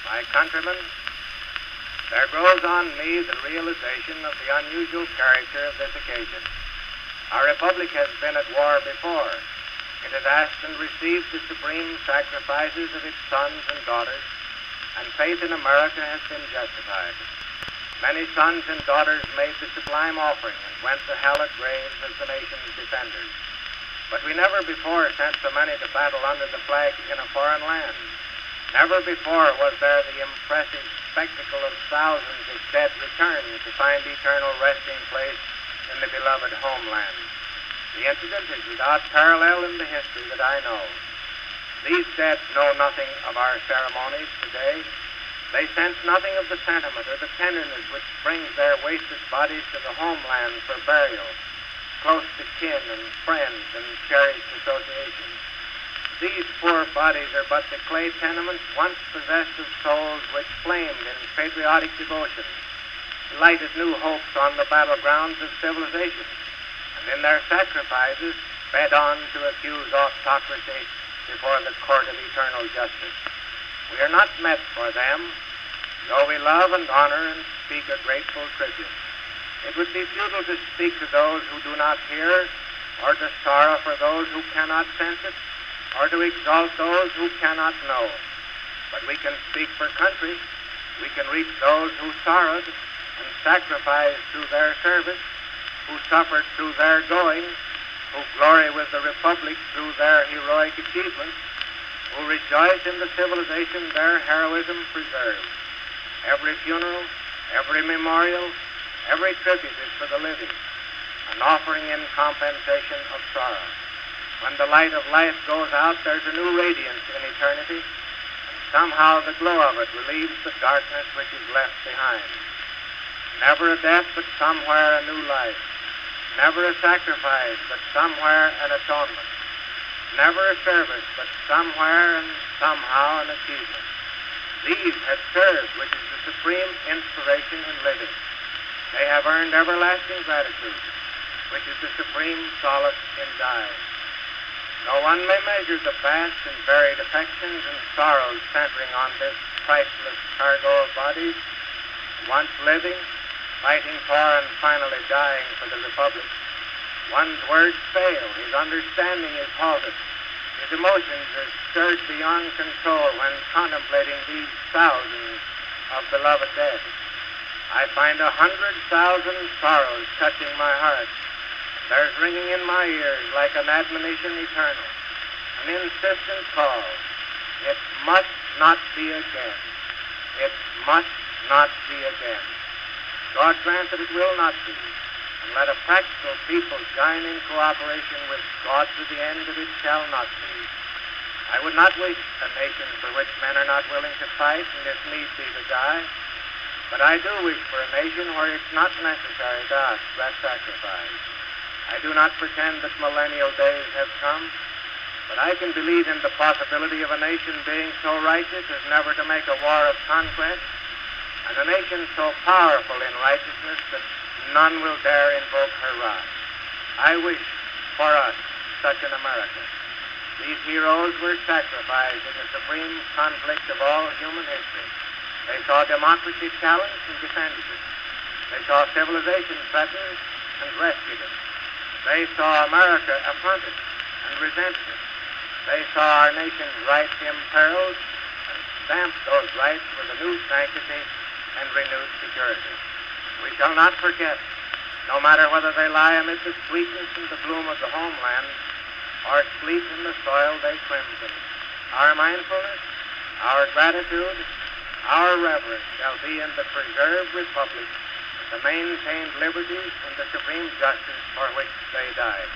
My countrymen, there grows on me the realization of the unusual character of this occasion. Our republic has been at war before. It has asked and received the supreme sacrifices of its sons and daughters, and faith in America has been justified. Many sons and daughters made the sublime offering and went to hallowed graves as the nation's defenders. But we never before sent so many to battle under the flag in a foreign land. Never before was there the impressive spectacle of thousands of dead returning to find eternal resting place in the beloved homeland. The incident is without parallel in the history that I know. These dead know nothing of our ceremonies today. They sense nothing of the sentiment or the tenderness which brings their wasted bodies to the homeland for burial, close to kin and friends and cherished associations. These poor bodies are but the clay tenements once possessed of souls which flamed in patriotic devotion, lighted new hopes on the battlegrounds of civilization, and in their sacrifices fed on to accuse autocracy before the court of eternal justice. We are not met for them, though we love and honor and speak a grateful tribute. It would be futile to speak to those who do not hear, or to sorrow for those who cannot sense it, or to exalt those who cannot know. But we can speak for country. We can reach those who sorrowed and sacrificed through their service, who suffered through their going, who glory with the Republic through their heroic achievements, who rejoice in the civilization their heroism preserved. Every funeral, every memorial, every tribute is for the living, an offering in compensation of sorrow. When the light of life goes out, there's a new radiance in eternity, and somehow the glow of it relieves the darkness which is left behind. Never a death, but somewhere a new life. Never a sacrifice, but somewhere an atonement. Never a service, but somewhere and somehow an achievement. These have served, which is the supreme inspiration in living. They have earned everlasting gratitude, which is the supreme solace in dying. No one may measure the vast and varied affections and sorrows centering on this priceless cargo of bodies, once living, fighting for and finally dying for the Republic. One's words fail, his understanding is halted, his emotions are stirred beyond control when contemplating these thousands of beloved dead. I find 100,000 sorrows touching my heart. There's ringing in my ears like an admonition eternal, an insistent call. It must not be again. It must not be again. God grant that it will not be, and let a practical people join in cooperation with God to the end that it shall not be. I would not wish a nation for which men are not willing to fight and if need be to die, but I do wish for a nation where it's not necessary to ask that sacrifice. I do not pretend that millennial days have come, but I can believe in the possibility of a nation being so righteous as never to make a war of conquest, and a nation so powerful in righteousness that none will dare invoke her wrath. I wish for us such an America. These heroes were sacrificed in the supreme conflict of all human history. They saw democracy challenged and defended it. They saw civilization threatened and rescued it. They saw America affronted and resented it. They saw our nation's rights imperiled and stamped those rights with a new sanctity and renewed security. We shall not forget, no matter whether they lie amid the sweetness and the bloom of the homeland or sleep in the soil they crimson. Our mindfulness, our gratitude, our reverence shall be in the preserved republic, the maintained liberties, and the supreme justice for which they died.